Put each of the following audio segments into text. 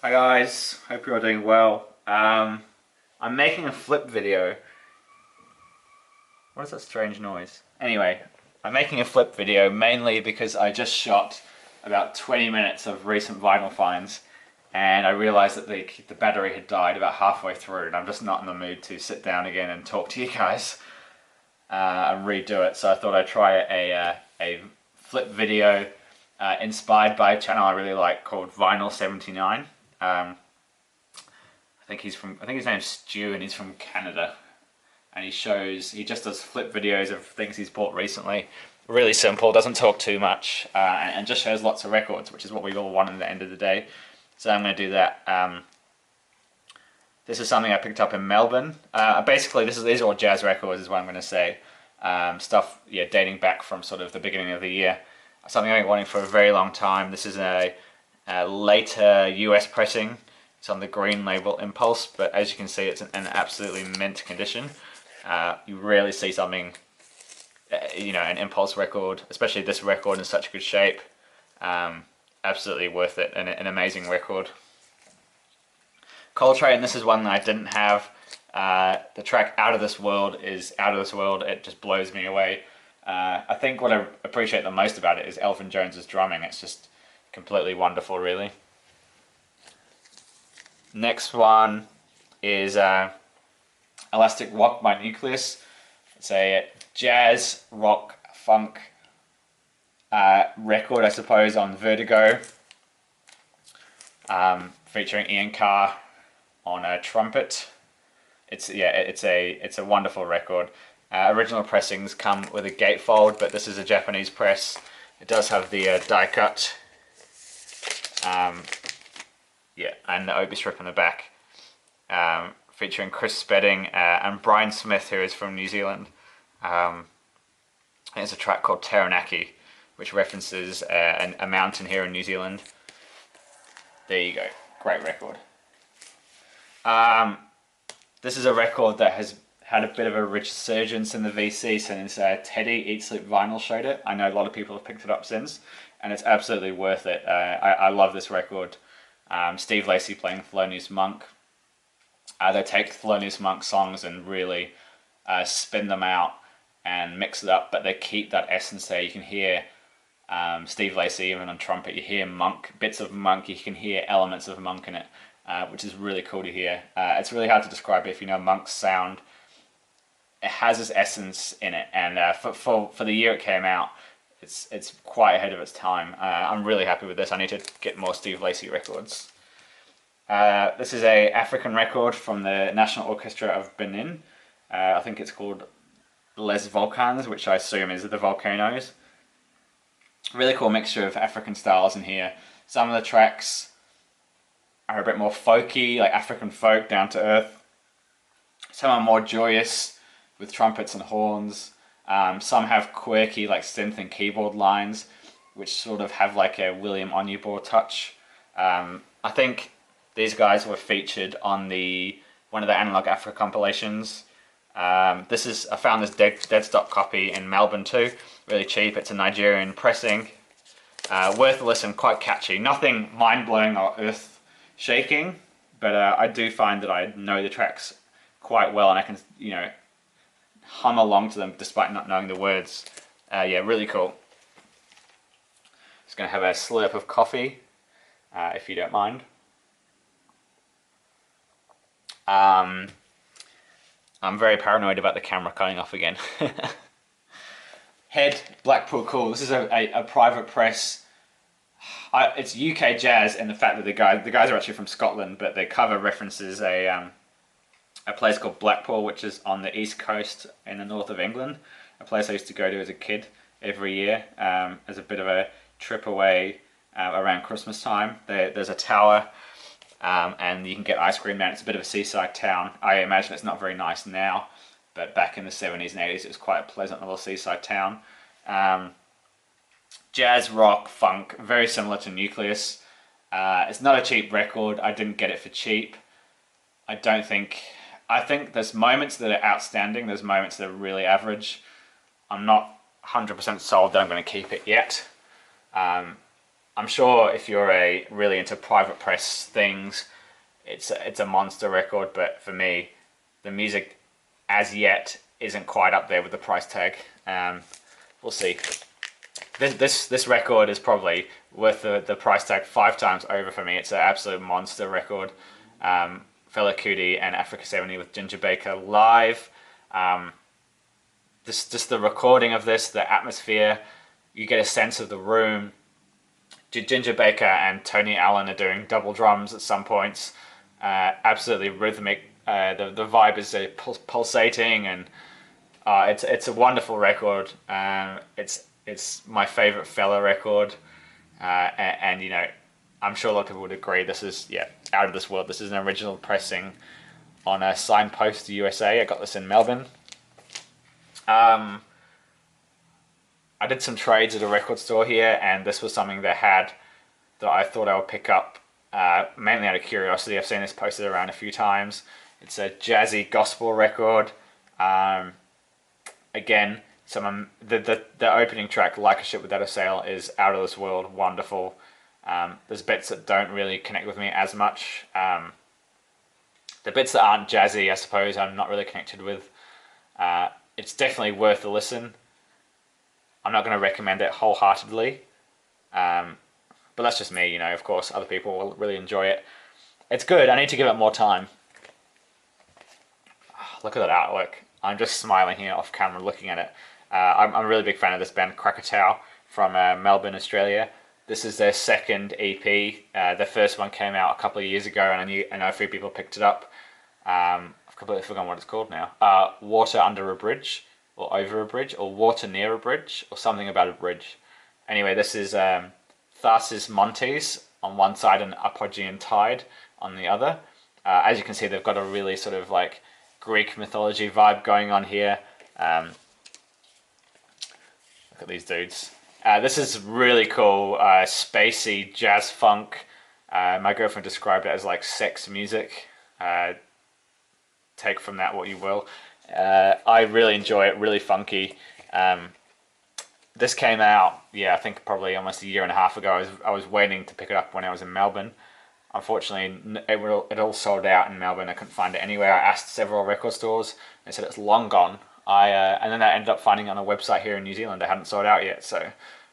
Hi guys, hope you're all doing well. I'm making a flip video. What is that strange noise? Anyway, I'm making a flip video mainly because I just shot about 20 minutes of recent vinyl finds and I realized that the battery had died about halfway through and I'm just not in the mood to sit down again and talk to you guys and redo it. So I thought I'd try a flip video inspired by a channel I really like called Vinyl79. I think his name's Stu and he's from Canada. And he just does flip videos of things he's bought recently. Really simple, doesn't talk too much, and just shows lots of records, which is what we all want at the end of the day. So I'm going to do that. This is something I picked up in Melbourne. Basically, these are all jazz records, is what I'm going to say. Stuff, yeah, dating back from sort of the beginning of the year. Something I've been wanting for a very long time. This is a later US pressing. It's on the green label Impulse, but as you can see, it's in absolutely mint condition. You rarely see something, an Impulse record, especially this record, in such good shape. Absolutely worth it, and an amazing record. Coltrane, this is one that I didn't have. The track Out of This World is out of this world. It just blows me away. I think what I appreciate the most about it is Elvin Jones's drumming. It's just completely wonderful, really. Next one is Elastic Rock by Nucleus. It's a jazz, rock, funk record, I suppose, on Vertigo, featuring Ian Carr on a trumpet. It's a wonderful record. Original pressings come with a gatefold, but this is a Japanese press. It does have the die cut. And the Opie strip on the back, featuring Chris Spedding and Brian Smith, who is from New Zealand. There's a track called Taranaki, which references a mountain here in New Zealand. There you go, great record. This is a record that has had a bit of a resurgence in the VC since Teddy Eat Sleep Vinyl showed it. I know a lot of people have picked it up since, and it's absolutely worth it. I love this record. Steve Lacy playing Thelonious Monk. They take Thelonious Monk songs and really spin them out and mix it up, but they keep that essence there. You can hear Steve Lacy even on trumpet. You hear Monk, bits of Monk. You can hear elements of Monk in it, which is really cool to hear. It's really hard to describe it if you know Monk's sound. It has this essence in it, and for the year it came out, it's quite ahead of its time. I'm really happy with this. I need to get more Steve Lacy records. This is a African record from the National Orchestra of Benin. I think it's called Les Volcans, which I assume is the volcanoes. Really cool mixture of African styles in here. Some of the tracks are a bit more folky, like African folk, down to earth. Some are more joyous, with trumpets and horns. Some have quirky like synth and keyboard lines, which sort of have like a William Onyeabor touch. I think these guys were featured on one of the Analog Africa compilations. I found this dead stock copy in Melbourne too, really cheap. It's a Nigerian pressing. Worth a listen, quite catchy. Nothing mind-blowing or earth-shaking, but I do find that I know the tracks quite well and I can, hum along to them despite not knowing the words. Yeah, really cool. Just going to have a slurp of coffee, if you don't mind. I'm very paranoid about the camera cutting off again. Head, Blackpool Cool. This is a private press. It's UK jazz, and the fact that the guys are actually from Scotland, but their cover references a place called Blackpool, which is on the east coast in the north of England. A place I used to go to as a kid every year as a bit of a trip away around Christmas time. There's a tower and you can get ice cream there. It's a bit of a seaside town. I imagine it's not very nice now, but back in the 70s and 80s it was quite a pleasant little seaside town. Jazz, rock, funk, very similar to Nucleus. It's not a cheap record. I didn't get it for cheap. I think there's moments that are outstanding, there's moments that are really average. I'm not 100% sold that I'm going to keep it yet. I'm sure if you're really into private press things, it's a monster record. But for me, the music as yet isn't quite up there with the price tag. We'll see. This record is probably worth the price tag 5 times over for me. It's an absolute monster record. Fela Kuti and Africa 70 with Ginger Baker live. Just the recording of this, the atmosphere, you get a sense of the room. Ginger Baker and Tony Allen are doing double drums at some points. Absolutely rhythmic. The vibe is pulsating, and it's a wonderful record. It's my favorite Fela record, and you know, I'm sure a lot of people would agree. This is out of this world. This is an original pressing on a Signpost USA. I got this in Melbourne. I did some trades at a record store here, and this was something they had that I thought I would pick up, mainly out of curiosity. I've seen this posted around a few times. It's a jazzy gospel record. Again, the opening track, Like a Ship Without a Sail, is out of this world, wonderful. There's bits that don't really connect with me as much. The bits that aren't jazzy, I suppose, I'm not really connected with. It's definitely worth a listen. I'm not going to recommend it wholeheartedly, but that's just me, you know. Of course, other people will really enjoy it. It's good. I need to give it more time. Look at that artwork. I'm just smiling here off camera looking at it. I'm a really big fan of this band, Krakatoa, from Melbourne, Australia. This is their second EP. The first one came out a couple of years ago, and I know a few people picked it up. I've completely forgotten what it's called now. Water Under a Bridge, or Over a Bridge, or Water Near a Bridge, or something about a bridge. Anyway, this is Tharsis Montes on one side and Apogean Tide on the other. As you can see, they've got a really sort of like Greek mythology vibe going on here. Look at these dudes. This is really cool, spacey jazz funk. My girlfriend described it as like sex music. Take from that what you will. I really enjoy it, really funky. This came out, I think probably almost a year and a half ago. I was waiting to pick it up when I was in Melbourne. Unfortunately, it all sold out in Melbourne. I couldn't find it anywhere. I asked several record stores. They said it's long gone. And then I ended up finding it on a website here in New Zealand. It hadn't sold out yet, so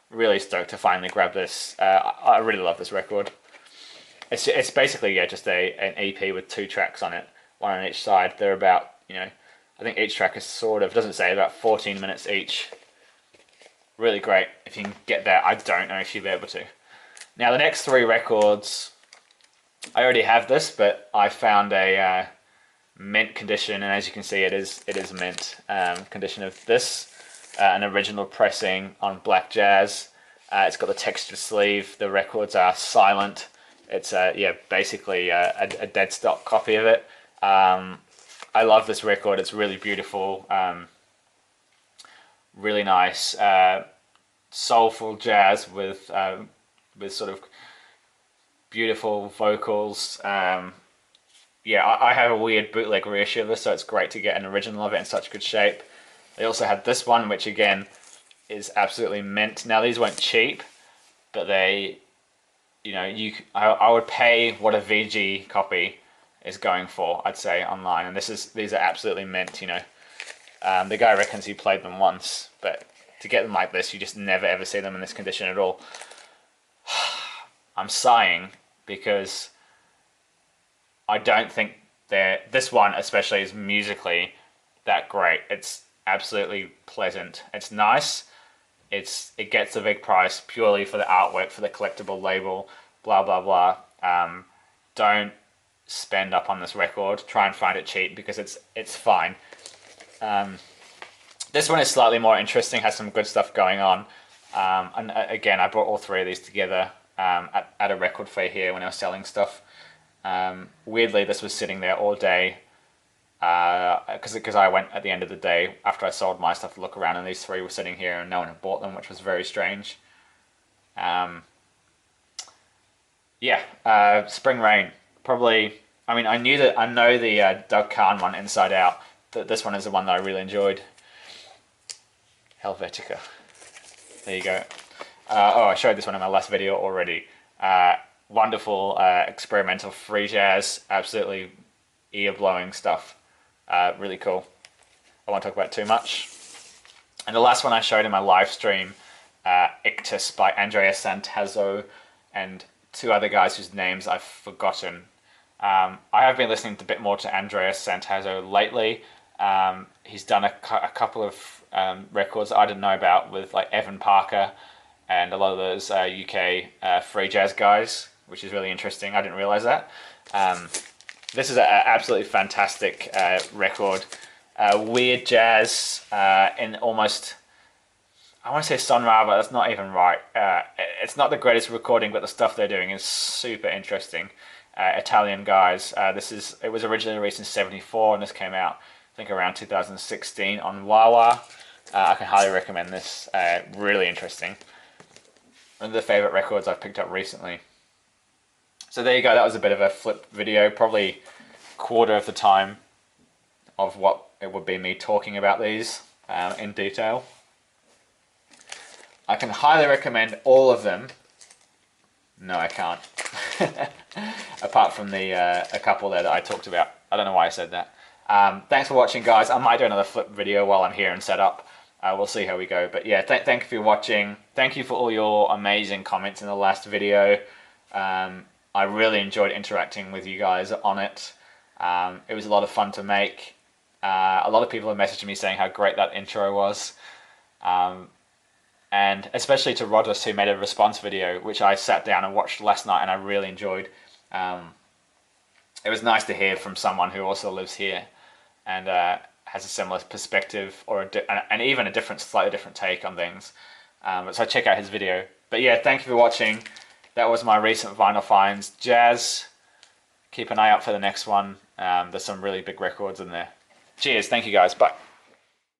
really stoked to finally grab this. I really love this record. It's basically just an EP with 2 tracks on it, one on each side. They're about, I think each track is doesn't say, about 14 minutes each. Really great. If you can get that, I don't know if you'll be able to. Now the next 3 records, I already have this, but I found a mint condition, and as you can see, it is mint condition of this, an original pressing on black jazz. It's got the textured sleeve. The records are silent. It's basically a dead stock copy of it. I love this record. It's really beautiful, really nice, soulful jazz with sort of beautiful vocals. I have a weird bootleg reissue of this, so it's great to get an original of it in such good shape. They also had this one, which again is absolutely mint. Now these weren't cheap, but they, I would pay what a VG copy is going for, I'd say, online. And these are absolutely mint. The guy reckons he played them once, but to get them like this, you just never ever see them in this condition at all. I'm sighing because I don't think this one especially is musically that great. It's absolutely pleasant. It's nice. It gets a big price purely for the artwork, for the collectible label, blah blah blah. Don't spend up on this record. Try and find it cheap because it's fine. This one is slightly more interesting, has some good stuff going on. And again, I brought all 3 of these together at a record fair here when I was selling stuff. Weirdly, this was sitting there all day because I went at the end of the day after I sold my stuff to look around, and these 3 were sitting here and no one had bought them, which was very strange. Spring Rain. Probably, I know the Doug Kahn one inside out. This one is the one that I really enjoyed. Helvetica. There you go. Oh, I showed this one in my last video already. Wonderful experimental free jazz, absolutely ear-blowing stuff. Really cool. I won't talk about it too much. And the last one I showed in my live stream, Ictus by Andrea Santazzo and two other guys whose names I've forgotten. I have been listening a bit more to Andrea Santazzo lately. He's done a couple of records that I didn't know about with like Evan Parker and a lot of those UK free jazz guys, which is really interesting. I didn't realize that. This is an absolutely fantastic record. Weird jazz in almost, I want to say Sun Ra, but that's not even right. It's not the greatest recording, but the stuff they're doing is super interesting. Italian guys. It was originally released in '74, and this came out, I think, around 2016 on Wawa. I can highly recommend this. Really interesting. One of the favorite records I've picked up recently. So there you go. That was a bit of a flip video, probably quarter of the time of what it would be me talking about these in detail. I can highly recommend all of them. No, I can't. Apart from the a couple there that I talked about. I don't know why I said that. Thanks for watching, guys. I might do another flip video while I'm here and set up. We'll see how we go. But yeah, thank you for watching. Thank you for all your amazing comments in the last video. I really enjoyed interacting with you guys on it. It was a lot of fun to make. A lot of people have messaged me saying how great that intro was. And especially to Rodless, who made a response video, which I sat down and watched last night and I really enjoyed. It was nice to hear from someone who also lives here and has a similar perspective or and even a slightly different take on things. So check out his video. But yeah, thank you for watching. That was my recent vinyl finds. Jazz, keep an eye out for the next one. There's some really big records in there. Cheers, thank you guys, bye.